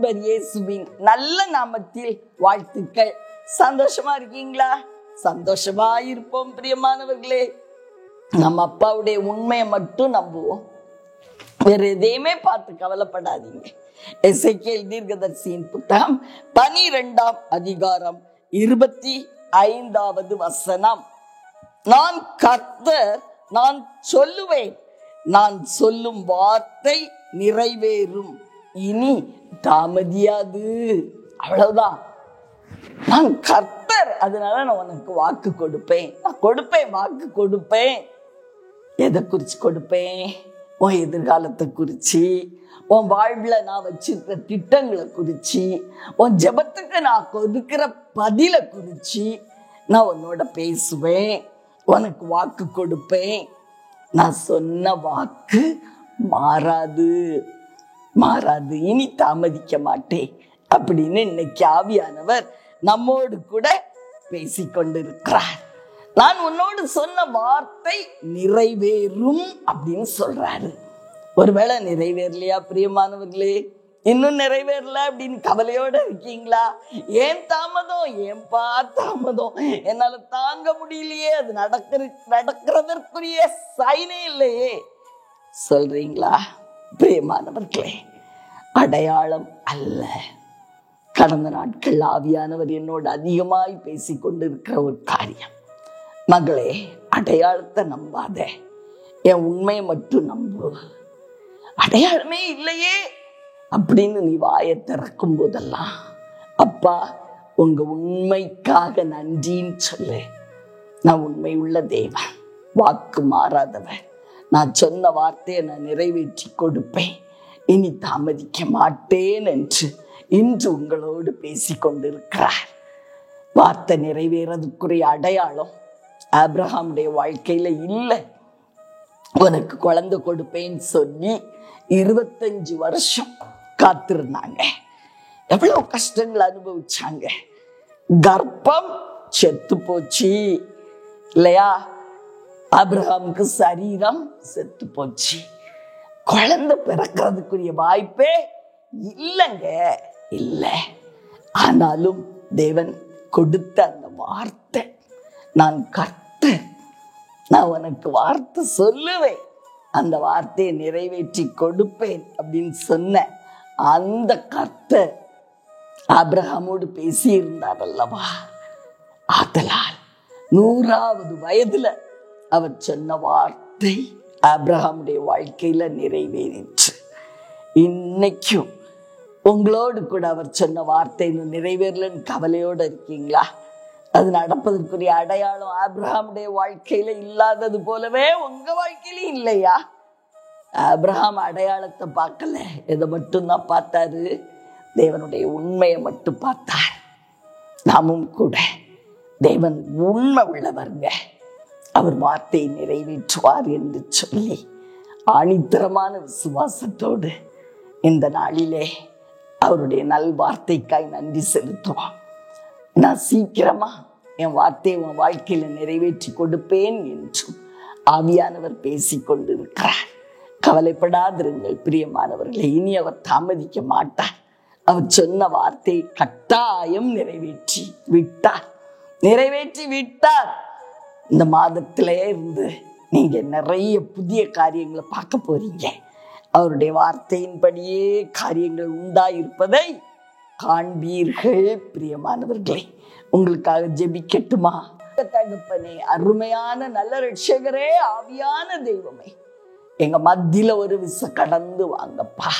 ஆண்டவர் இயேசுவின் நல்ல நாமத்தில் வாழ்த்துக்கள். சந்தோஷமா இருக்கீங்களா? சந்தோஷமா இருப்போம் பிரியமானவர்களே. நம்ம அப்பாவுடைய உண்மையை மட்டும் நம்புவோம், வேற எதையுமே பார்த்து கவலைப்படாதீங்க. எசேக்கியேல் தீர்க்கதரிசியின் புத்தகம் 12ஆம் அதிகாரம் 25வது வசனம். நான் கர்த்தர், நான் சொல்லுவேன், நான் சொல்லும் வார்த்தை நிறைவேறும், இனி தாமதியாது. அவ்வளவுதான். நான் கர்த்தர், அதனால நான் உனக்கு வாக்கு கொடுப்பேன். நான் கொடுப்பேன், வாக்கு கொடுப்பேன். எதை குறிச்சு கொடுப்பேன்? உன் எதிர்காலத்தை குறிச்சு, உன் வாழ்வுல நான் வச்சிருக்கிற திட்டங்களை குறிச்சு, உன் ஜெபத்துக்கு நான் கொடுக்கிற பதில குறிச்சு நான் உன்னோட பேசுவேன், உனக்கு வாக்கு கொடுப்பேன். நான் சொன்ன வாக்கு மாறாது, மாறாது, இனி தாமதிக்க மாட்டேன் அப்படின்னு இன்னைக்கு ஆவியானவர் நம்மோடு கூட பேசிக்கொண்டிருக்கிறார். நான் உன்னோடு சொன்ன வார்த்தை நிறைவேறும் அப்படின்னு சொல்றாரு. ஒருவேளை நிறைவேறலையா பிரியமானவர்களே? இன்னும் நிறைவேறல அப்படின்னு கவலையோட இருக்கீங்களா? ஏன் தாமதம், ஏன்பா தாமதம், என்னால தாங்க முடியலையே, அது நடக்கிறதற்குரிய சைனே இல்லையே சொல்றீங்களா? பிரியமானவர்களே, அடையாளம் அல்ல. கடந்த நாட்கள் ஆவியானவர் என்னோடு அதிகமாய் பேசிக்கொண்டிருக்கிற ஒரு காரியம், மகளே, அடையாளத்தை நம்பாத, என் உண்மையை மட்டும் நம்பு. அடையாளமே இல்லையே அப்படின்னு நீ வாயை திறக்கும் போதெல்லாம், அப்பா உங்க உண்மைக்காக நன்றின்னு சொல்லு. நான் உண்மை உள்ள தேவன், வாக்கு மாறாதவன், நான் சொன்ன வார்த்தையை நான் நிறைவேற்றி கொடுப்பேன், இனி தாமதிக்க மாட்டேன் என்று இன்று உங்களோடு பேசிக்கொண்டிருக்கிறார். வார்த்தை நிறைவேறதுக்குரிய அடையாளம் ஆபிரகாமுடைய வாழ்க்கையில இல்லை. உனக்கு குழந்தை கொடுப்பேன்னு சொல்லி 25 வருஷம் காத்திருந்தாங்க. எவ்வளவு கஷ்டங்கள் அனுபவிச்சாங்க. கர்ப்பம் செத்து போச்சு இல்லையா? ஆபிரகாமுக்கு சரீரம் செத்து போச்சு. குழந்தை பிறக்கிறதுக்குரிய வாய்ப்பே இல்லைங்க, இல்லை. ஆனாலும் தேவன் கொடுத்த அந்த வார்த்தை, நான் கர்த்தர், நான் உனக்கு வார்த்தை சொல்லுவேன், அந்த வார்த்தையை நிறைவேற்றி கொடுப்பேன் அப்படின்னு சொன்ன அந்த கர்த்தர் ஆபிரகாமோடு பேசி இருந்தார் அல்லவா? ஆதலால் 100வது வயதுல அவர் சொன்ன வார்த்தை ஆபிரகாமுடைய வாழ்க்கையில நிறைவேறிற்று. இன்னைக்கும் உங்களோடு கூட அவர் சொன்ன வார்த்தை இன்னும் நிறைவேறலன்னு கவலையோடு இருக்கீங்களா? அது நடப்பதற்குரிய அடையாளம் ஆபிரகாமுடைய வாழ்க்கையில இல்லாதது போலவே உங்க வாழ்க்கையிலும் இல்லையா? ஆபிரகாம் அடையாளத்தை பார்க்கல, எதை மட்டும்தான் பார்த்தாரு? தேவனுடைய உண்மையை மட்டும் பார்த்தார். நாமும் கூட தேவன் உண்மை உள்ளவருங்க, அவர் வார்த்தையை நிறைவேற்றுவார் என்று சொல்லி ஆணித்தரமான விசுவாசத்தோடு இந்த நாளிலே அவருடைய நல் வார்த்தைக்காய் நன்றி செலுத்துவோம். நான் சீக்கிரமா என் வார்த்தையை உன் வாழ்க்கையில நிறைவேற்றி கொடுப்பேன் என்றும் ஆவியானவர் பேசிக்கொண்டிருக்கிறார். கவலைப்படாதிருங்கள் பிரியமானவர்களை, இனி அவர் தாமதிக்க மாட்டார். அவர் சொன்ன வார்த்தையை கட்டாயம் நிறைவேற்றி விட்டார். இந்த மாதத்திலே இருந்து நீங்க நிறைய புதிய காரியங்களை பார்க்க போறீங்க. அவருடைய வார்த்தையின்படியே காரியங்கள் உண்டாயிருப்பதை காண்பீர்கள். பிரியமானவர்களே, உங்களுக்காக ஜெபிக்கட்டுமா? தகப்பனே, அருமையான நல்ல ரட்சகரே, ஆவியான தெய்வமே, எங்க மத்தியில ஒரு விச கடந்து வாங்கப்பா.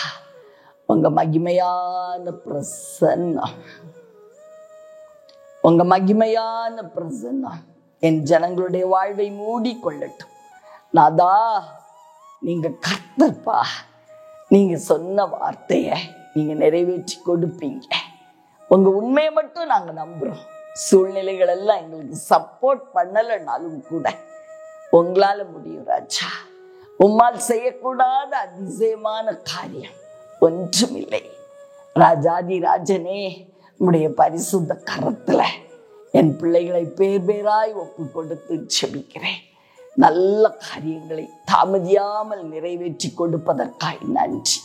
உங்க மகிமையான பிரசன்னம், உங்க மகிமையான பிரசன்னம் என் ஜனங்களுடைய வாழ்வை மூடி கொள்ளட்டும். நாதா, நீங்க கர்த்தர்ப்பா, நீங்க சொன்ன வார்த்தைய நீங்க நிறைவேற்றி கொடுப்பீங்க. உங்க உண்மையை மட்டும் நாங்க நம்புறோம். சூழ்நிலைகள் எல்லாம் எங்களுக்கு சப்போர்ட் பண்ணலனாலும் கூட உங்களால முடியும் ராஜா. உம்மால் செய்யக்கூடாத அதிசயமான காரியம் ஒன்றுமில்லை. ராஜாதி ராஜனே, உம்முடைய பரிசுத்த கரத்துல என் பிள்ளைகளை பேர் பேராய் ஒப்பு கொடுத்து செபிக்கிறேன். நல்ல காரியங்களை தாமதியாமல் நிறைவேற்றி கொடுப்பதற்காய் நன்றி.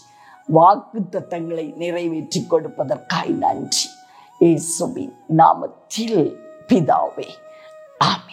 வாக்கு தத்தங்களை நிறைவேற்றி கொடுப்பதற்காய் நன்றி. இயேசுவின் நாமத்தில் பிதாவே, ஆமென்.